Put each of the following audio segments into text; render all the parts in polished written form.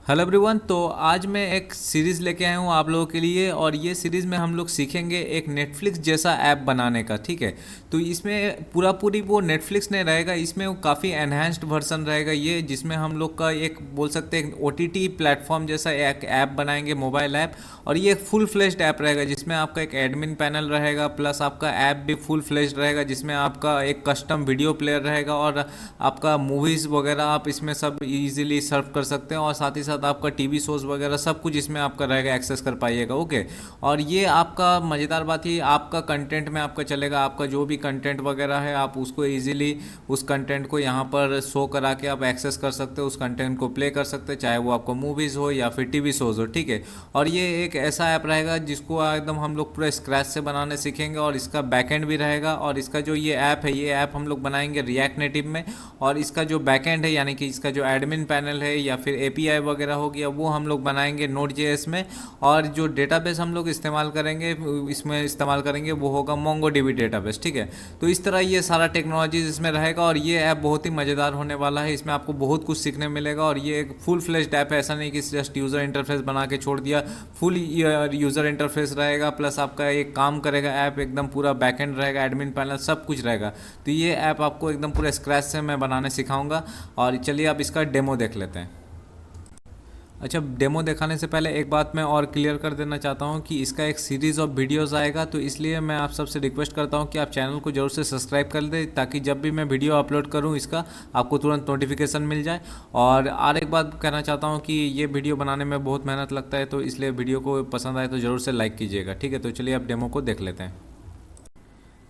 Hello everyone. तो आज मैं एक सीरीज़ लेके आया हूँ आप लोगों के लिए, और ये सीरीज़ में हम लोग सीखेंगे एक नेटफ्लिक्स जैसा ऐप बनाने का। ठीक है, तो इसमें पूरा पूरी वो नेटफ्लिक्स नहीं रहेगा, इसमें वो काफ़ी एनहांस्ड वर्जन रहेगा ये, जिसमें हम लोग का एक बोल सकते हैं ओटीटी प्लेटफॉर्म जैसा एक ऐप बनाएंगे, मोबाइल ऐप। और ये एक फुल फ्लेश्ड ऐप रहेगा जिसमें आपका एक एडमिन पैनल रहेगा, प्लस आपका ऐप भी फुल फ्लेश्ड रहेगा जिसमें आपका एक कस्टम वीडियो प्लेयर रहेगा, और आपका मूवीज़ वगैरह आप इसमें सब इजीली सर्व कर सकते हैं, और साथ ही साथ आपका टीवी शोज़ वगैरह सब कुछ इसमें आपका रहेगा, एक्सेस कर पाइएगा। ओके, और ये आपका मज़ेदार बात ये आपका कंटेंट में आपका चलेगा, आपका जो भी कंटेंट वगैरह है आप उसको इजीली उस कंटेंट को यहाँ पर शो करा के आप एक्सेस कर सकते हो, उस कंटेंट को प्ले कर सकते हैं, चाहे वो आपको मूवीज़ हो या फिर टीवी शोज़ हो। ठीक है, और ये एक ऐसा ऐप रहेगा जिसको एकदम हम लोग पूरा स्क्रैच से बनाने सीखेंगे, और इसका बैकएंड भी रहेगा। और इसका जो ये ऐप है, ये ऐप हम लोग बनाएंगे रिएक्ट नेटिव में, और इसका जो बैकएंड है यानी कि इसका जो एडमिन पैनल है या फिर एपीआई वगैरह हो गया वो हम लोग बनाएंगे नोड जेएस में। और जो डेटाबेस हम लोग इस्तेमाल करेंगे, इसमें इस्तेमाल करेंगे वो होगा मोंगो डीबी डेटाबेस। ठीक है, तो इस तरह ये सारा टेक्नोलॉजीज इसमें रहेगा, और ये ऐप बहुत ही मज़ेदार होने वाला है। इसमें आपको बहुत कुछ सीखने मिलेगा, और ये एक फुल फ्लेश्ड ऐप है, ऐसा नहीं कि जस्ट यूज़र इंटरफेस बना के छोड़ दिया। फुल यूज़र इंटरफेस रहेगा, प्लस आपका एक काम करेगा ऐप, एकदम पूरा बैकएंड रहेगा, एडमिन पैनल सब कुछ रहेगा। तो ये ऐप आपको एकदम पूरा स्क्रैच से मैं बनाने सिखाऊंगा। और चलिए अब इसका डेमो देख लेते हैं। अच्छा, डेमो दिखाने से पहले एक बात मैं और क्लियर कर देना चाहता हूँ कि इसका एक सीरीज़ ऑफ वीडियोस आएगा, तो इसलिए मैं आप सबसे रिक्वेस्ट करता हूँ कि आप चैनल को जरूर से सब्सक्राइब कर दें, ताकि जब भी मैं वीडियो अपलोड करूँ इसका आपको तुरंत नोटिफिकेशन मिल जाए। और एक बात कहना चाहता हूँ कि ये वीडियो बनाने में बहुत मेहनत लगता है, तो इसलिए वीडियो को पसंद आए तो ज़रूर से लाइक कीजिएगा। ठीक है, तो चलिए अब डेमो को देख लेते हैं।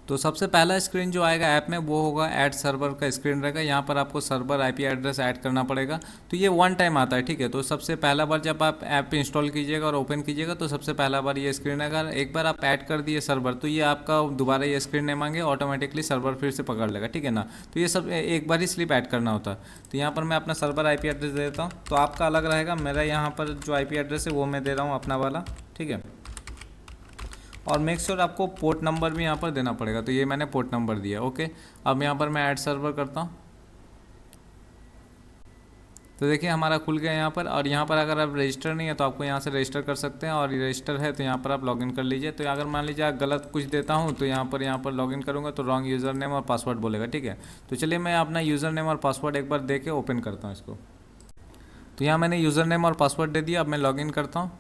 तो सबसे पहला स्क्रीन जो आएगा ऐप में वो होगा ऐड सर्वर का स्क्रीन रहेगा। यहाँ पर आपको सर्वर आईपी एड्रेस ऐड करना पड़ेगा। तो ये वन टाइम आता है। ठीक है, तो सबसे पहला बार जब आप ऐप इंस्टॉल कीजिएगा और ओपन कीजिएगा तो सबसे पहला बार ये स्क्रीन आएगा। एक बार आप ऐड कर दिए सर्वर तो ये आपका दोबारा ये स्क्रीन नहीं मांगे, ऑटोमेटिकली सर्वर फिर से पकड़ लेगा। ठीक है ना, तो ये सब एक बार ही स्लिप ऐड करना होता है। तो यहाँ पर मैं अपना सर्वर आई एड्रेस दे देता हूँ, तो आपका अलग रहेगा। मेरा यहाँ पर जो आई एड्रेस है वो मैं दे रहा हूँ अपना वाला। ठीक है, और मेक श्योर आपको पोर्ट नंबर भी यहाँ पर देना पड़ेगा, तो ये मैंने पोर्ट नंबर दिया। ओके, अब यहाँ पर मैं ऐड सर्वर करता हूँ, तो देखिए हमारा खुल गया यहाँ पर। और यहाँ पर अगर आप रजिस्टर नहीं है तो आपको यहाँ से रजिस्टर कर सकते हैं, और रजिस्टर है तो यहाँ पर आप लॉगिन कर लीजिए। तो अगर मान लीजिए गलत कुछ देता हूँ तो यहाँ पर लॉगिन करूँगा तो रॉन्ग यूज़र नेम और पासवर्ड बोलेगा। ठीक है, तो चलिए मैं अपना यूज़र नेम और पासवर्ड एक बार दे के ओपन करता हूँ इसको। तो यहाँ मैंने यूज़र नेम और पासवर्ड दे दिया। अब मैं लॉगिन करता हूँ,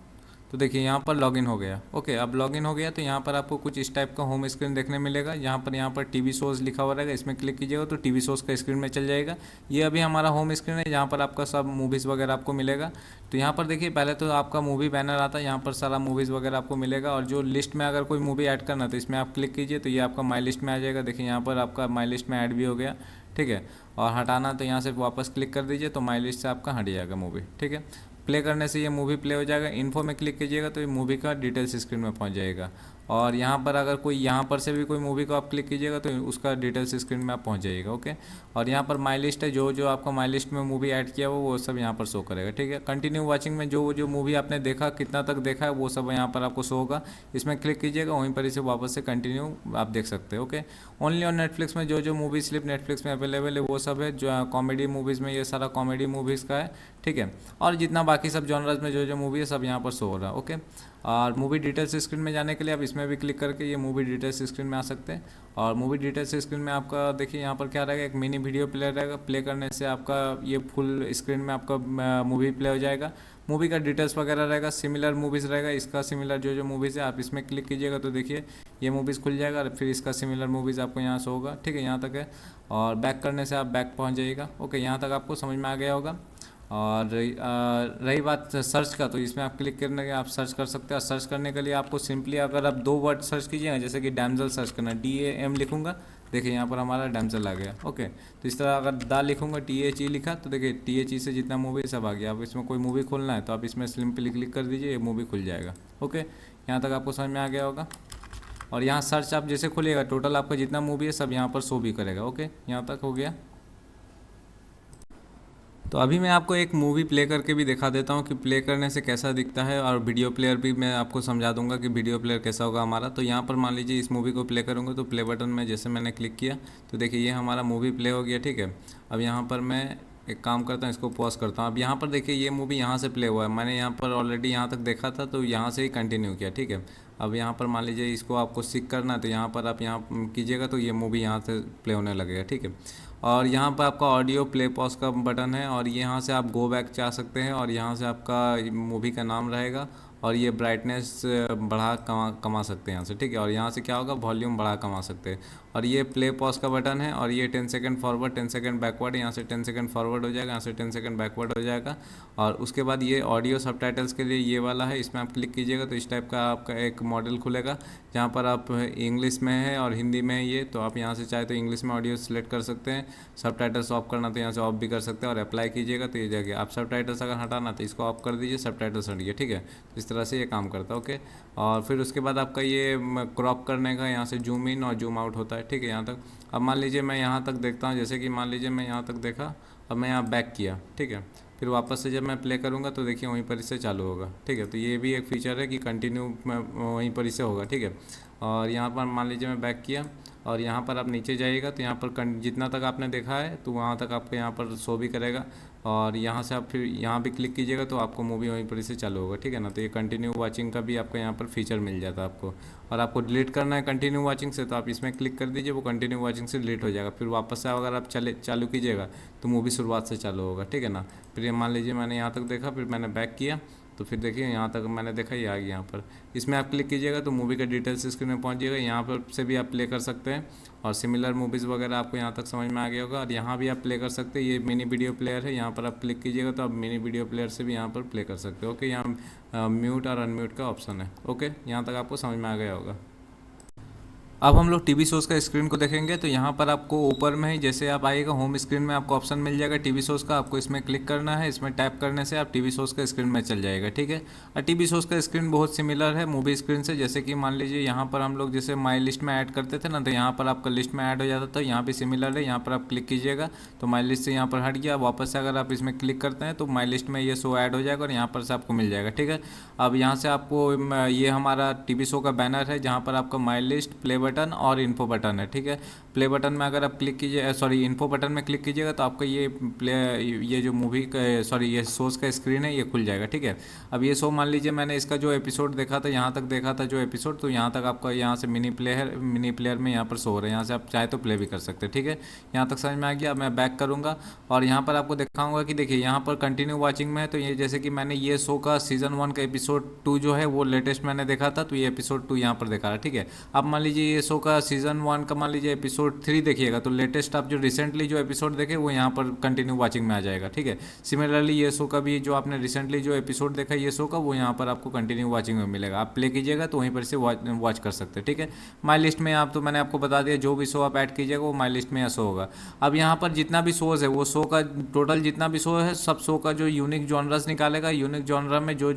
तो देखिए यहाँ पर लॉगिन हो गया। ओके, अब लॉगिन हो गया तो यहाँ पर आपको कुछ इस टाइप का होम स्क्रीन देखने मिलेगा। यहाँ पर टीवी शोज़ लिखा हुआ रहेगा, इसमें क्लिक कीजिएगा तो टीवी शोज़ का स्क्रीन में चल जाएगा। ये अभी हमारा होम स्क्रीन है, यहाँ पर आपका सब मूवीज़ वगैरह आपको मिलेगा। तो यहाँ पर देखिए पहले तो आपका मूवी बैनर आता है, यहाँ पर सारा मूवीज़ वगैरह आपको मिलेगा। और जो लिस्ट में अगर कोई मूवी ऐड करना तो इसमें आप क्लिक कीजिए तो ये आपका माई लिस्ट में आ जाएगा। देखिए यहाँ पर आपका माई लिस्ट में ऐड भी हो गया। ठीक है, और हटाना तो यहाँ से वापस क्लिक कर दीजिए तो माई लिस्ट से आपका हट जाएगा मूवी। ठीक है, प्ले करने से ये मूवी प्ले हो जाएगा। इन्फो में क्लिक कीजिएगा तो ये मूवी का डिटेल्स स्क्रीन में पहुंच जाएगा। और यहाँ पर अगर कोई यहाँ पर से भी कोई मूवी को आप क्लिक कीजिएगा तो उसका डिटेल्स स्क्रीन में आप पहुँच जाइएगा। ओके, और यहाँ पर माई लिस्ट है, जो जो आपका माई लिस्ट में मूवी ऐड किया वो सब यहाँ पर शो करेगा। ठीक है, कंटिन्यू वॉचिंग में जो जो मूवी आपने देखा, कितना तक देखा है वो सब यहाँ पर आपको शो होगा। इसमें क्लिक कीजिएगा, वहीं पर इसे वापस से कंटिन्यू आप देख सकते हैं। ओके, ओनली ऑन नेटफ्लिक्स में जो जो मूवी स्लिप नेटफ्लिक्स में अवेलेबल है वो सब है। जो कॉमेडी मूवीज़ में ये सारा कॉमेडी मूवीज़ का है। ठीक है, और जितना बाकी सब जॉनर्स में जो जो मूवी है सब यहाँ पर शो हो रहा है। ओके, और मूवी डिटेल्स स्क्रीन में जाने के लिए आप इसमें भी क्लिक करके ये मूवी डिटेल्स स्क्रीन में आ सकते हैं। और मूवी डिटेल्स स्क्रीन में आपका देखिए यहाँ पर क्या रहेगा, एक मिनी वीडियो प्लेयर रहेगा। प्ले करने से आपका ये फुल स्क्रीन में आपका मूवी प्ले हो जाएगा। मूवी का डिटेल्स वगैरह रहेगा, सिमिलर मूवीज़ रहेगा। इसका सिमिलर जो जो मूवीज़ है आप इसमें क्लिक कीजिएगा तो देखिए ये मूवीज़ खुल जाएगा, और फिर इसका सिमिलर मूवीज़ आपको यहाँ से होगा। ठीक है, यहाँ तक है। और बैक करने से आप बैक पहुँच जाइएगा। ओके, यहाँ तक आपको समझ में आ गया होगा। और रही बात सर्च का, तो इसमें आप क्लिक करने के आप सर्च कर सकते हैं। सर्च करने के लिए आपको सिंपली अगर आप दो वर्ड सर्च कीजिएगा, जैसे कि डैमजल सर्च करना, DAM लिखूंगा, देखिए यहाँ पर हमारा डैमजल आ गया। ओके, तो इस तरह अगर दा लिखूंगा, THE लिखा, तो देखिए THE से जितना मूवी सब आ गया। अब इसमें कोई मूवी खोलना है तो आप इसमें सिंपली क्लिक कर दीजिए, ये मूवी खुल जाएगा। ओके, यहाँ तक आपको समझ में आ गया होगा। और यहाँ सर्च आप जैसे खोलिएगा टोटल आपका जितना मूवी है सब यहाँ पर शो भी करेगा। ओके, यहाँ तक हो गया। तो अभी मैं आपको एक मूवी प्ले करके भी दिखा देता हूँ कि प्ले करने से कैसा दिखता है, और वीडियो प्लेयर भी मैं आपको समझा दूंगा कि वीडियो प्लेयर कैसा होगा हमारा। तो यहाँ पर मान लीजिए इस मूवी को प्ले करूँगा तो प्ले बटन में जैसे मैंने क्लिक किया तो देखिए ये हमारा मूवी प्ले हो गया। ठीक है, अब यहाँ पर मैं एक काम करता हूँ, इसको पॉज करता हूँ। अब यहाँ पर देखिए ये मूवी यहाँ से प्ले हुआ है, मैंने यहाँ पर ऑलरेडी यहाँ तक देखा था तो यहाँ से ही कंटिन्यू किया, ठीक है। अब यहाँ पर मान लीजिए इसको आपको सीख करना है तो यहाँ पर आप यहाँ कीजिएगा तो ये मूवी यहाँ से प्ले होने लगेगा, ठीक है। और यहाँ पर आपका ऑडियो प्ले पॉज का बटन है और यहाँ से आप गो बैक जा सकते हैं और यहाँ से आपका मूवी का नाम रहेगा और ये ब्राइटनेस बढ़ा कमा सकते हैं यहाँ से, ठीक है। और यहाँ से क्या होगा, वॉल्यूम बढ़ा कमा सकते हैं। और ये प्ले पॉज का बटन है और ये 10 सेकंड फॉरवर्ड 10 सेकंड बैकवर्ड, यहाँ से 10 सेकंड फॉरवर्ड हो जाएगा, यहाँ से 10 सेकंड बैकवर्ड हो जाएगा। और उसके बाद ये ऑडियो सबटाइटल्स के लिए ये वाला है, इसमें आप क्लिक कीजिएगा तो इस टाइप का आपका एक मॉडल खुलेगा जहाँ पर आप इंग्लिश में है और हिंदी में है ये, तो आप यहाँ से चाहे तो इंग्लिश में ऑडियो सेलेक्ट कर सकते हैं, सबटाइटल्स ऑफ करना तो यहाँ से ऑफ भी कर सकते हैं और अप्लाई कीजिएगा तो ये जाएगा। आप सबटाइटल्स अगर हटाना तो इसको ऑफ कर दीजिए, सबटाइटल्स हट गया, ठीक है। तो इस तरह से ये काम करता है, ओके। और फिर उसके बाद आपका ये क्रॉप करने का यहाँ से जूम इन और जूम आउट होता है, ठीक है, यहाँ तक। अब मान लीजिए मैं यहाँ तक देखता हूँ, जैसे कि मान लीजिए मैं यहाँ तक देखा, अब मैं यहाँ बैक किया, ठीक है। फिर वापस से जब मैं प्ले करूँगा तो देखिए वहीं पर इससे चालू होगा, ठीक है। तो ये भी एक फ़ीचर है कि कंटिन्यू वहीं पर इससे होगा, ठीक है। और यहाँ पर मान लीजिए मैं बैक किया और यहाँ पर आप नीचे जाइएगा तो यहाँ पर जितना तक आपने देखा है तो वहाँ तक आपको यहाँ पर शो भी करेगा। और यहाँ से आप फिर यहाँ भी क्लिक कीजिएगा तो आपको मूवी वहीं पर इससे चालू होगा, ठीक है ना। तो ये कंटिन्यू वाचिंग का भी आपको यहाँ पर फीचर मिल जाता है आपको। और आपको डिलीट करना है कंटिन्यू वाचिंग से तो आप इसमें क्लिक कर दीजिए, वो कंटिन्यू वाचिंग से डिलीट हो जाएगा। फिर वापस से अगर आप चालू कीजिएगा तो मूवी शुरुआत से चालू होगा, ठीक है ना। फिर ये मान लीजिए मैंने यहाँ तक देखा, फिर मैंने बैक किया तो फिर देखिए यहाँ तक मैंने देखा, ये आ गया यहाँ पर। इसमें आप क्लिक कीजिएगा तो मूवी का डिटेल्स स्क्रीन में पहुँच जाएगा, यहाँ पर से भी आप प्ले कर सकते हैं। और सिमिलर मूवीज़ वगैरह आपको यहाँ तक समझ में आ गया होगा। और यहाँ भी आप प्ले कर सकते हैं, ये मिनी वीडियो प्लेयर है, यहाँ पर आप क्लिक कीजिएगा तो आप मिनी वीडियो प्लेयर से भी यहाँ पर प्ले कर सकते हो, ओके। यहाँ म्यूट और अनम्यूट का ऑप्शन है, ओके। यहाँ तक आपको समझ में आ गया होगा। अब हम लोग टीवी शोज़ का स्क्रीन को देखेंगे तो यहाँ पर आपको ऊपर में ही जैसे आप आइएगा होम स्क्रीन में आपको ऑप्शन मिल जाएगा टीवी शोज़ का, आपको इसमें क्लिक करना है। इसमें टैप करने से आप टीवी शोज़ का स्क्रीन में चल जाएगा, ठीक है। और टीवी शोज़ का स्क्रीन बहुत सिमिलर है मूवी स्क्रीन से। जैसे कि मान लीजिए यहाँ पर हम लोग जैसे माई लिस्ट में ऐड करते थे ना, तो यहाँ पर आपका लिस्ट में ऐड हो जाता था, यहाँ भी सिमिलर है। यहाँ पर आप क्लिक कीजिएगा तो माई लिस्ट से यहाँ पर हट गया, वापस से अगर आप इसमें क्लिक करते हैं तो माई लिस्ट में ये शो ऐड हो जाएगा और यहाँ पर से आपको मिल जाएगा, ठीक है। अब यहाँ से आपको ये हमारा टीवी शो का बैनर है जहाँ पर आपका माई लिस्ट, प्ले बटन और इन्फो बटन है, ठीक है। प्ले बटन में अगर आप क्लिक कीजिए, सॉरी इन्फो बटन में क्लिक कीजिएगा तो आपका ये जो मूवी का, सॉरी ये शोज़ का स्क्रीन है ये खुल जाएगा, ठीक है। अब ये शो मान लीजिए मैंने इसका जो एपिसोड देखा था, यहाँ तक देखा था जो एपिसोड, तो यहाँ तक आपका यहाँ से मिनी प्लेयर में यहाँ पर शो हो रहा है, यहाँ से आप चाहे तो प्ले भी कर सकते हैं, ठीक है। यहाँ तक समझ में आ गया। मैं बैक करूँगा और यहाँ पर आपको दिखाऊंगा कि देखिए यहाँ पर कंटिन्यू वॉचिंग में है। तो ये जैसे कि मैंने ये शो का सीज़न 1 का एपिसोड 2 जो है वो लेटेस्ट मैंने देखा था, तो ये एपिसोड 2 यहाँ पर देखा रहा है, ठीक है। अब मान लीजिए ये शो का सीज़न 1 का मान लीजिए एपिसोड 3 देखिएगा तो लेटेस्ट आप जो रिसेंटली जो एपिसोड देखे वो यहाँ पर कंटिन्यू वाचिंग में आ जाएगा, ठीक है। सिमिलरली ये शो का भी जो आपने रिसेंटली जो एपिसोड देखा ये शो का, वो यहाँ पर आपको कंटिन्यू वाचिंग में मिलेगा। आप प्ले कीजिएगा तो वहीं पर से वॉच कर सकते हैं, ठीक है। माई लिस्ट में आप, तो मैंने आपको बता दिया जो भी शो आप ऐड कीजिएगा वो माई लिस्ट में यहाँ शो होगा। अब यहाँ पर जितना भी शोज़ है वो शो का टोटल जितना भी शो है सब शो का जो यूनिक जॉनरस निकालेगा, यूनिक जॉनरा में जो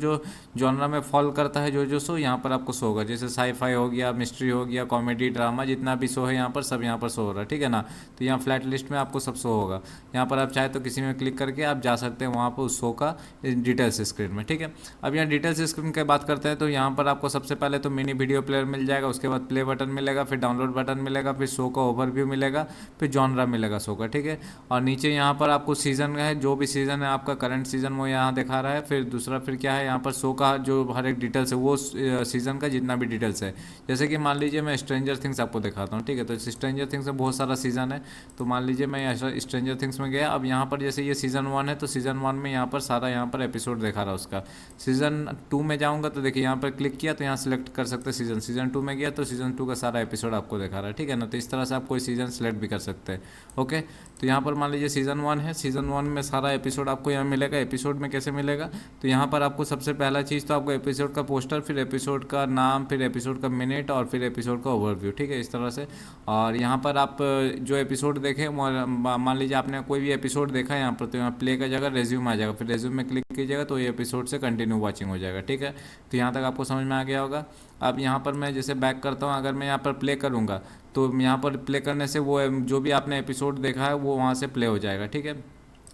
जॉनरा में फॉल करता है जो शो यहाँ पर आपको शो होगा। जैसे साई-फाई हो गया, मिस्ट्री हो गया, कॉमेडी, ड्रामा, जितना भी शो है यहाँ पर सब यहाँ पर शो हो रहा है, ठीक है ना। तो यहाँ फ्लैट लिस्ट में आपको सब शो होगा। यहाँ पर आप चाहे तो किसी में क्लिक करके आप जा सकते हैं वहाँ पर उस शो का डिटेल्स स्क्रीन में, ठीक है। अब यहाँ डिटेल्स स्क्रीन की बात करते हैं तो यहाँ पर आपको सबसे पहले तो मिनी वीडियो प्लेयर मिल जाएगा, उसके बाद प्ले बटन मिलेगा, फिर डाउनलोड बटन मिलेगा, फिर शो का ओवरव्यू मिलेगा, फिर जॉनरा मिलेगा शो का, ठीक है। और नीचे यहाँ पर आपको सीज़न है, जो भी सीज़न है आपका करंट सीज़न वो यहाँ दिखा रहा है। फिर दूसरा फिर क्या है, यहाँ पर शो का जो हर एक डिटेल्स है वो सीज़न का जितना भी डिटेल्स है। जैसे कि मान लीजिए मैं स्ट्रेंजर थिंग्स आपको दिखाता हूँ, ठीक है। तो स्ट्रेंजर थिंग्स में बहुत सारा सीज़न है, तो मान लीजिए मैं स्ट्रेंजर थिंग्स में गया। अब यहाँ पर जैसे ये सीज़न 1 है तो सीज़न 1 में यहाँ पर सारा यहाँ पर एपिसोड दिखा रहा है उसका। सीज़न 2 में जाऊँगा तो देखिए यहाँ पर क्लिक किया तो यहाँ सेलेक्ट कर सकते हैं सीज़न 2 में गया तो सीज़न 2 का सारा एपिसोड आपको दिखा रहा है, ठीक है ना। तो इस तरह से आप कोई सीज़न सेलेक्ट भी कर सकते हैं, ओके। तो यहाँ पर मान लीजिए सीज़न 1 है, सीज़न 1 में सारा एपिसोड आपको यहाँ मिलेगा। एपिसोड में कैसे मिलेगा, तो यहाँ पर आपको सबसे पहला चीज़ तो आपको एपिसोड का पोस्टर, फिर एपिसोड का नाम, फिर एपिसोड का मिनट और फिर एपिसोड का ओवरव्यू, ठीक है, इस तरह से। और यहाँ पर आप जो एपिसोड देखें, मान लीजिए आपने कोई भी एपिसोड देखा है यहाँ पर, तो यहाँ प्ले का जगह रेज्यूम आ जाएगा, फिर रेज्यूम में क्लिक कीजिएगा तो ये एपिसोड से कंटिन्यू वॉचिंग हो जाएगा, ठीक है। तो यहाँ तक आपको समझ में आ गया होगा। अब यहाँ पर मैं जैसे बैक करता हूँ, अगर मैं यहाँ पर प्ले करूँगा तो यहाँ पर प्ले करने से वो जो भी आपने एपिसोड देखा है वो वहाँ से प्ले हो जाएगा, ठीक है।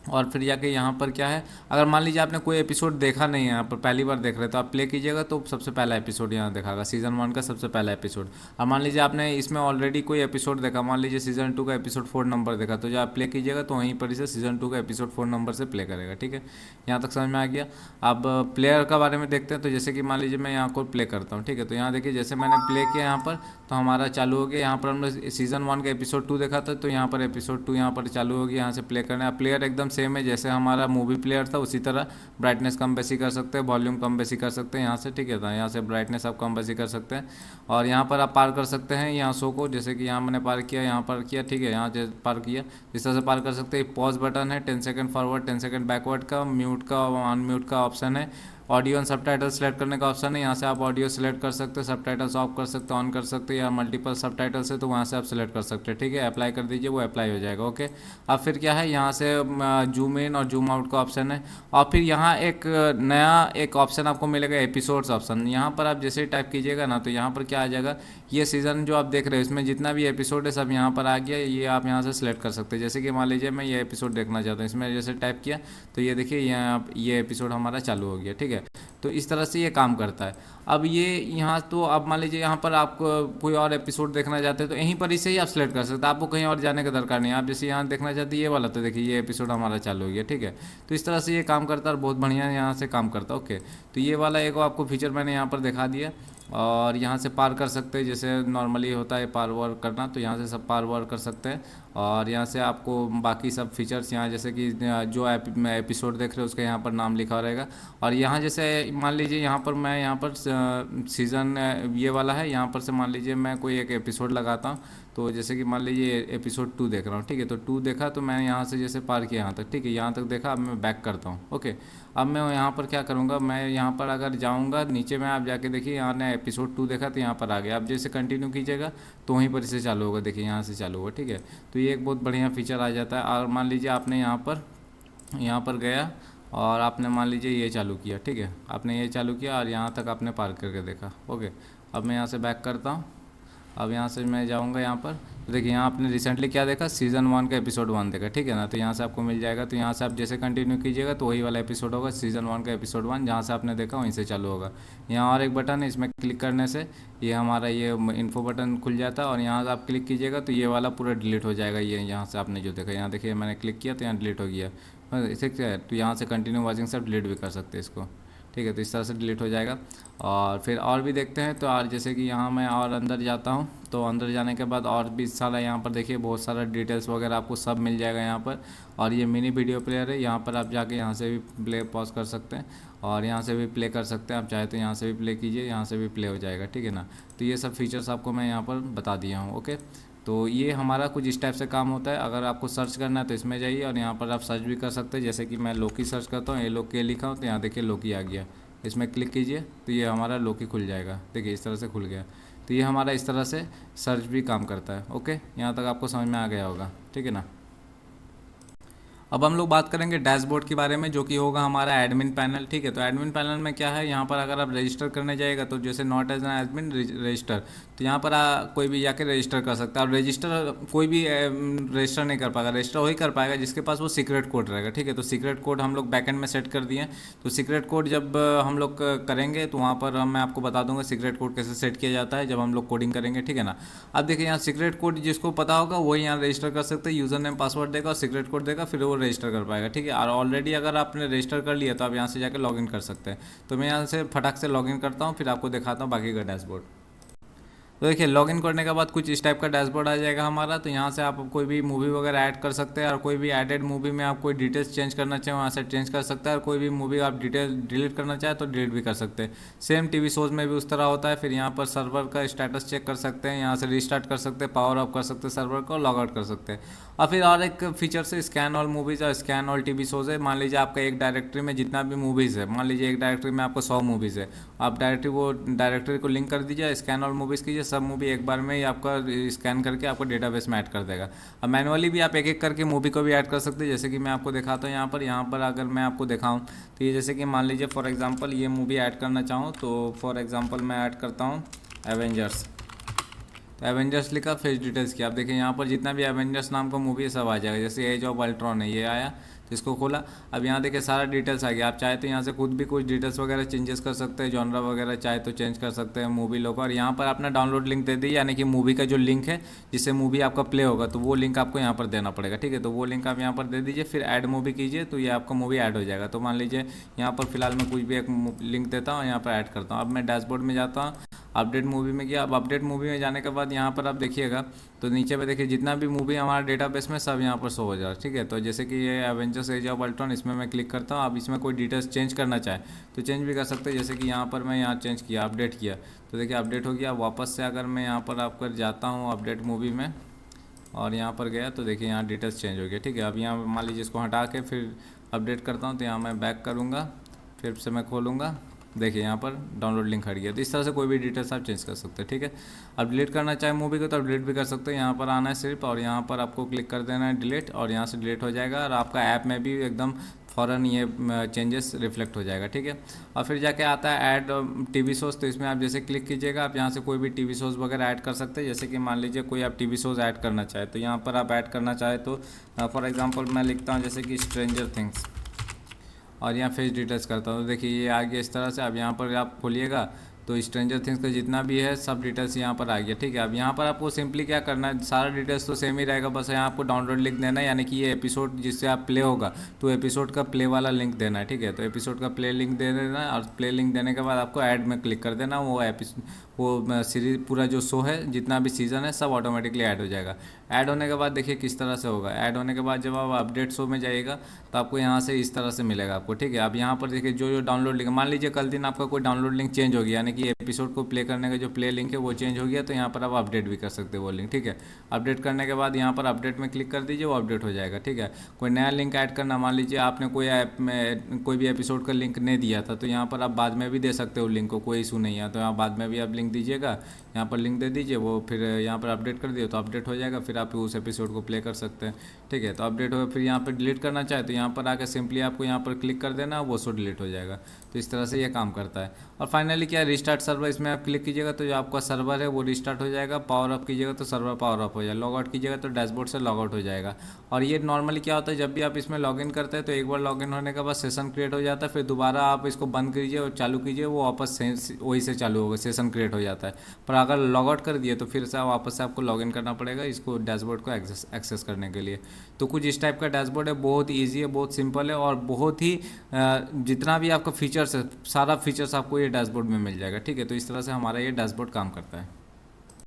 और फिर जाके यहाँ पर क्या है, अगर मान लीजिए आपने कोई एपिसोड देखा नहीं है, यहाँ पर पहली बार देख रहे तो आप प्ले कीजिएगा तो सबसे पहला एपिसोड यहाँ दिखागा, सीज़न 1 का सबसे पहला एपिसोड। और मान लीजिए आपने इसमें ऑलरेडी कोई एपिसोड देखा, मान लीजिए सीज़न 2 का एपिसोड 4 नंबर देखा, तो जब आप प्ले कीजिएगा तो वहीं पर इसे सीज़न 2 का एपिसोड 4 नंबर से प्ले करेगा। ठीक है, यहाँ तक समझ में आ गया। अब प्लेयर का बारे में देखते हैं। तो जैसे कि मान लीजिए मैं यहाँ को प्ले करता हूँ, ठीक है, तो यहाँ देखिए जैसे मैंने प्ले किया यहाँ पर तो हमारा चालू हो गया। यहाँ पर हमने सीज़न 1 का एपिसोड 2 देखा था, तो यहाँ पर एपिसोड 2 यहाँ पर चालू हो गया। यहाँ से प्ले करना है, प्लेयर एकदम सेम है जैसे हमारा मूवी प्लेयर था, उसी तरह ब्राइटनेस कम बेसी कर सकते हैं, वॉल्यूम कम बेसी कर सकते हैं यहाँ से। ठीक है, तो यहाँ से ब्राइटनेस आप कम बेसी कर सकते हैं। और यहाँ पर आप पार कर सकते हैं यहाँ शो को, जैसे कि यहाँ मैंने पार किया, यहाँ पर किया, ठीक है, यहाँ पार किया, इस तरह से पार कर सकते हैं। पॉज बटन है, 10 सेकंड फॉरवर्ड 10 सेकंड बैकवर्ड का, म्यूट का अनम्यूट का ऑप्शन है, ऑडियो एंड सबटाइटल सेलेक्ट करने का ऑप्शन है, यहाँ से आप ऑडियो सेलेक्ट कर सकते हैं, सबटाइटल्स ऑफ कर सकते हैं, ऑन कर सकते हैं, या मल्टीपल सबटाइटल्स है तो वहाँ से आप सेलेक्ट कर सकते हैं। ठीक है, अप्लाई कर दीजिए, वो अप्लाई हो जाएगा। ओके, अब फिर क्या है, यहाँ से जूम इन और जूम आउट का ऑप्शन है। और फिर यहाँ एक नया एक ऑप्शन आपको मिलेगा, एपिसोड्स ऑप्शन। यहाँ पर आप जैसे ही टाइप कीजिएगा ना, तो यहाँ पर क्या आ जाएगा, ये सीज़न जो आप देख रहे हो इसमें जितना भी एपिसोड है सब यहाँ पर आ गया। ये आप यहाँ से सिलेक्ट कर सकते हैं। जैसे कि मान लीजिए मैं ये एपिसोड देखना चाहता हूँ, इसमें जैसे टाइप किया तो ये देखिए यहाँ ये एपिसोड हमारा चालू हो गया। ठीक है, तो इस तरह से ये काम करता है। अब ये यहाँ तो अब मान लीजिए यहाँ पर आपको कोई और एपिसोड देखना चाहते हैं तो यहीं पर इसे ही आप सेलेक्ट कर सकते हैं, आपको कहीं और जाने का दरकार नहीं है। आप जैसे यहाँ देखना चाहते हैं ये वाला, तो देखिए ये एपिसोड हमारा चालू हो गया। ठीक है, तो इस तरह से ये काम करता है और बहुत बढ़िया यहाँ से काम करता है। ओके, तो ये वाला एक आपको फीचर मैंने यहाँ पर दिखा दिया। और यहाँ से पार कर सकते हैं, जैसे नॉर्मली होता है पार वार करना, तो यहाँ से सब पार वार कर सकते हैं। और यहाँ से आपको बाकी सब फीचर्स यहाँ जैसे कि जो एपिसोड देख रहे हो उसका यहाँ पर नाम लिखा रहेगा। और यहाँ जैसे मान लीजिए यहाँ पर मैं यहाँ पर सीज़न ये वाला है, यहाँ पर से मान लीजिए मैं कोई एक एपिसोड लगाता हूँ, तो जैसे कि मान लीजिए एपिसोड 2 देख रहा हूँ। ठीक है, तो 2 देखा तो मैं यहाँ से जैसे पार किया यहाँ तक, ठीक है, यहाँ तक देखा, अब मैं बैक करता हूँ। ओके, अब मैं यहाँ पर क्या करूँगा, मैं यहाँ पर अगर जाऊँगा नीचे में, आप जाके देखिए यहाँ ने एपिसोड 2 देखा तो यहाँ पर आ गया। अब जैसे कंटिन्यू कीजिएगा तो वहीं पर इसे चालू होगा, देखिए यहाँ से चालू होगा। ठीक है, तो ये एक बहुत बढ़िया फीचर आ जाता है। और मान लीजिए आपने यहाँ पर गया और आपने मान लीजिए ये चालू किया। ठीक है, आपने ये चालू किया और यहाँ तक आपने पार करके देखा। ओके, अब मैं यहाँ से बैक करता हूँ। अब यहाँ से मैं जाऊँगा यहाँ पर, तो देखिए यहाँ आपने रिसेंटली क्या देखा, सीज़न 1 का एपिसोड 1 देखा। ठीक है ना, तो यहाँ से आपको मिल जाएगा। तो यहाँ से आप जैसे कंटिन्यू कीजिएगा तो वही वाला एपिसोड होगा, सीज़न 1 का एपिसोड 1, जहाँ से आपने देखा वहीं से चालू होगा। यहाँ और एक बटन है, इसमें क्लिक करने से ये हमारा ये इन्फो बटन खुल जाता है और यहाँ से आप क्लिक कीजिएगा तो ये वाला पूरा डिलीट हो जाएगा। ये यहाँ से आपने जो देखा, यहाँ देखिए मैंने क्लिक किया तो यहाँ डिलीट हो गया। इसे क्या है, तो यहाँ से कंटिन्यू वॉचिंग से आप डिलीट भी कर सकते हैं इसको। ठीक है, तो इस तरह से डिलीट हो जाएगा। और फिर और भी देखते हैं, तो और जैसे कि यहाँ मैं और अंदर जाता हूँ, तो अंदर जाने के बाद और भी सारा यहाँ पर देखिए बहुत सारा डिटेल्स वगैरह आपको सब मिल जाएगा यहाँ पर। और ये मिनी वीडियो प्लेयर है, यहाँ पर आप जाके यहाँ से भी प्ले पॉज कर सकते हैं और यहाँ से भी प्ले कर सकते हैं। आप चाहे तो यहाँ से भी प्ले कीजिए, यहाँ से भी प्ले हो जाएगा। ठीक है ना, तो ये सब फीचर्स आपको मैं यहाँ पर बता दिया हूँ। ओके, तो ये हमारा कुछ इस टाइप से काम होता है। अगर आपको सर्च करना है तो इसमें जाइए और यहाँ पर आप सर्च भी कर सकते हैं। जैसे कि मैं लोकी सर्च करता हूँ, ये लोकी लिखा हूँ, तो यहाँ देखिए लोकी आ गया। इसमें क्लिक कीजिए तो ये हमारा लोकी खुल जाएगा। देखिए इस तरह से खुल गया। तो ये हमारा इस तरह से सर्च भी काम करता है। ओके, यहाँ तक आपको समझ में आ गया होगा। ठीक है ना। अब हम लोग बात करेंगे डैशबोर्ड के बारे में, जो कि होगा हमारा एडमिन पैनल। ठीक है, तो एडमिन पैनल में क्या है, यहाँ पर अगर आप रजिस्टर करने जाएगा तो जैसे not as an admin register, तो यहाँ पर कोई भी जाकर रजिस्टर कर सकता है। और रजिस्टर कोई भी रजिस्टर नहीं कर पाएगा, रजिस्टर वही कर पाएगा जिसके पास वो सीक्रेट कोड रहेगा। ठीक है, तो सीक्रेट कोड हम लोग बैकएंड में सेट कर दिए। तो सीक्रेट कोड जब हम लोग करेंगे तो वहाँ पर मैं आपको बता दूंगा सीक्रेट कोड कैसे सेट किया जाता है जब हम लोग कोडिंग करेंगे। ठीक है ना। अब देखिए यहाँ सीक्रेट कोड जिसको पता होगा वही यहाँ रजिस्टर कर सकते हैं, यूज़र नेम पासवर्ड देगा और सीक्रेट कोड देगा, फिर वो रजिस्टर कर पाएगा। ठीक है, और ऑलरेडी अगर आपने रजिस्टर कर लिया तो आप यहाँ से जाकर लॉगिन कर सकते हैं। तो मैं यहाँ से फटाक से लॉगिन करता हूँ, फिर आपको दिखाता हूँ बाकी का डैशबोर्ड। तो देखिए लॉगिन करने के बाद कुछ इस टाइप का डैशबोर्ड आ जाएगा हमारा। तो यहाँ से आप कोई भी मूवी वगैरह ऐड कर सकते हैं और कोई भी एडेड मूवी में आप कोई डिटेल्स चेंज करना चाहें वहाँ से चेंज कर सकते हैं, और कोई भी मूवी आप डिटेल डिलीट करना चाहें तो डिलीट भी कर सकते हैं। सेम टीवी शोज़ में भी उस तरह होता है। फिर यहाँ पर सर्वर का स्टेटस चेक कर सकते हैं, यहाँ से रिस्टार्ट कर सकते हैं, पावर ऑफ कर सकते हैं सर्वर को, लॉग आउट कर सकते हैं। और फिर और एक फीचर से स्कैन ऑल मूवीज़ और स्कैन ऑल टीवी शोज़ है। मान लीजिए आपका एक डायरेक्टरी में जितना भी मूवीज़ है, मान लीजिए एक डायरेक्टरी में आपको 100 मूवीज़ है, आप डायरेक्टरी को लिंक कर दीजिए, स्कैन ऑल मूवीज़ कीजिए, सब मूवी एक बार में ही आपका स्कैन करके आपको डेटाबेस में ऐड कर देगा। अब मैनुअली भी आप एक एक करके मूवी को भी ऐड कर सकते हैं। जैसे कि मैं आपको दिखाता हूँ यहाँ पर अगर मैं आपको दिखाऊँ तो ये जैसे कि मान लीजिए फॉर एग्जांपल ये मूवी ऐड करना चाहूँ, तो फॉर एग्जांपल मैं ऐड करता हूँ एवेंजर्स। तो एवेंजर्स लिखा, फेस डिटेल्स की, आप देखिए यहाँ पर जितना भी एवेंजर्स नाम का मूवी है सब आ जाएगा। जैसे एज ऑफ अल्ट्रॉन है, ये आया, इसको खोला। अब यहाँ देखिए सारा डिटेल्स आ गया। आप चाहे तो यहाँ से खुद भी कुछ डिटेल्स वगैरह चेंजेस कर सकते हैं, जॉनरा वगैरह चाहे तो चेंज कर सकते हैं, मूवी लोग। और यहाँ पर अपना डाउनलोड लिंक दे दीजिए, यानी कि मूवी का जो लिंक है जिससे मूवी आपका प्ले होगा, तो वो लिंक आपको यहाँ पर देना पड़ेगा, ठीक है। तो वो लिंक आप यहाँ पर दे दीजिए, फिर ऐड मूवी कीजिए, तो ये आपका मूवी ऐड हो जाएगा। तो मान लीजिए यहाँ पर फिलहाल मैं कुछ भी एक लिंक देता हूँ, यहाँ पर ऐड करता हूँ। अब मैं डैशबोर्ड में जाता हूँ, अपडेट मूवी में गया। अब अपडेट मूवी में जाने के बाद यहाँ पर आप देखिएगा तो नीचे पे देखिए जितना भी मूवी हमारा डेटाबेस में सब यहाँ पर शो हो जाए, ठीक है। तो जैसे कि ये एवेंजर्स एज ऑफ अल्ट्रॉन, इसमें मैं क्लिक करता हूँ। अब इसमें कोई डिटेल्स चेंज करना चाहे तो चेंज भी कर सकते हैं, जैसे कि यहाँ पर मैं यहाँ चेंज किया, अपडेट किया, तो देखिए अपडेट हो गया। वापस से अगर मैं यहाँ पर आपकर जाता हूँ अपडेट मूवी में और यहाँ पर गया तो देखिए यहाँ डिटेल्स चेंज हो गया, ठीक है। अब यहाँ मान लीजिए इसको हटा के फिर अपडेट करता हूँ, तो यहाँ मैं बैक करूँगा, फिर से मैं खोलूँगा, देखिए यहाँ पर डाउनलोड लिंक हट गया। तो इस तरह से कोई भी डिटेल्स आप चेंज कर सकते हैं, ठीक है। अब डिलीट करना चाहे मूवी को तो आप डिलीट भी कर सकते हैं। यहाँ पर आना है सिर्फ, और यहाँ पर आपको क्लिक कर देना है डिलीट, और यहाँ से डिलीट हो जाएगा, और आपका ऐप में भी एकदम फ़ौरन ये चेंजेस रिफ्लेक्ट हो जाएगा, ठीक है। और फिर जाके आता है ऐड टीवी शोज़, तो इसमें आप जैसे क्लिक कीजिएगा, आप यहाँ से कोई भी टीवी शोज़ वगैरह ऐड कर सकते हैं। जैसे कि मान लीजिए कोई आप टीवी शोज़ ऐड करना चाहे तो यहाँ पर आप ऐड करना चाहे तो फॉर एग्जांपल मैं लिखता हूँ जैसे कि स्ट्रेंजर थिंग्स, और यहाँ फेस डिटेल्स करता हूँ। तो देखिए ये आ गया इस तरह से। अब यहाँ पर आप खोलिएगा तो स्ट्रेंजर थिंग्स का जितना भी है सब डिटेल्स यहाँ पर आ गया, ठीक है। अब यहाँ पर आपको सिंपली क्या करना है, सारा डिटेल्स तो सेम ही रहेगा, बस यहाँ आपको डाउनलोड लिंक देना है, यानी कि ये एपिसोड जिससे आप प्ले होगा तो एपिसोड का प्ले वाला लिंक देना है, ठीक है। तो एपिसोड का प्ले लिंक दे देना है, और प्ले लिंक देने के बाद आपको ऐड में क्लिक कर देना। वो सीरीज पूरा जो शो है जितना भी सीज़न है सब ऑटोमेटिकली ऐड हो जाएगा। ऐड होने के बाद देखिए किस तरह से होगा। ऐड होने के बाद जब आप अपडेट शो में जाइएगा तो आपको यहाँ से इस तरह से मिलेगा आपको, ठीक है। अब यहाँ पर देखिए जो जो डाउनलोड लिंक, मान लीजिए कल दिन आपका कोई डाउनलोड लिंक चेंज हो गया, यानी कि एपिसोड को प्ले करने का जो प्ले लिंक है वो चेंज हो गया, तो यहाँ पर आप अपडेट भी कर सकते हो वो लिंक, ठीक है। अपडेट करने के बाद यहाँ पर अपडेट में क्लिक कर दीजिए, वो अपडेट हो जाएगा, ठीक है। कोई नया लिंक ऐड करना, मान लीजिए आपने कोई ऐप में कोई भी एपिसोड का लिंक नहीं दिया था, तो यहाँ पर आप बाद में भी दे सकते हो लिंक को, कोई इशू नहीं है। तो यहाँ बाद में भी आप लिंक दीजिएगा, यहाँ पर लिंक दे दीजिए, वो फिर यहाँ पर अपडेट कर दिए तो अपडेट हो जाएगा, फिर आप उस एपिसोड को प्ले कर सकते हैं, ठीक है। तो अपडेट हो, फिर यहाँ पर डिलीट करना चाहे तो यहाँ पर आकर सिंपली आपको यहाँ पर क्लिक कर देना, वो शो डिलीट हो जाएगा। तो इस तरह से ये काम करता है। और फाइनली क्या, रिस्टार्ट सर्वर, इसमें आप क्लिक कीजिएगा तो जो आपका सर्वर है वो रिस्टार्ट हो जाएगा। पावर अप कीजिएगा तो सर्वर पावर अप हो जाएगा। लॉग आउट कीजिएगा तो डैशबोर्ड से लॉग आउट हो जाएगा। और ये नॉर्मली क्या होता है, जब भी आप इसमें लॉगिन करते हैं तो एक बार लॉगिन होने के बाद सेशन क्रिएट हो जाता है, फिर दोबारा आप इसको बंद कीजिए और चालू कीजिए, वो वापस वही से चालू होगा, सेशन क्रिएट हो जाता है। पर अगर लॉग आउट कर दिए तो फिर से वापस से आपको लॉगिन करना पड़ेगा इसको डैशबोर्ड को एक्सेस करने के लिए। तो कुछ इस टाइप का डैशबोर्ड है, बहुत ईजी है, बहुत सिंपल है, और बहुत ही जितना भी आपका फीचर्स है सारा फीचर्स आपको ये डैशबोर्ड में मिल जाएगा, ठीक है। तो इस तरह से हमारा ये डैशबोर्ड काम करता है।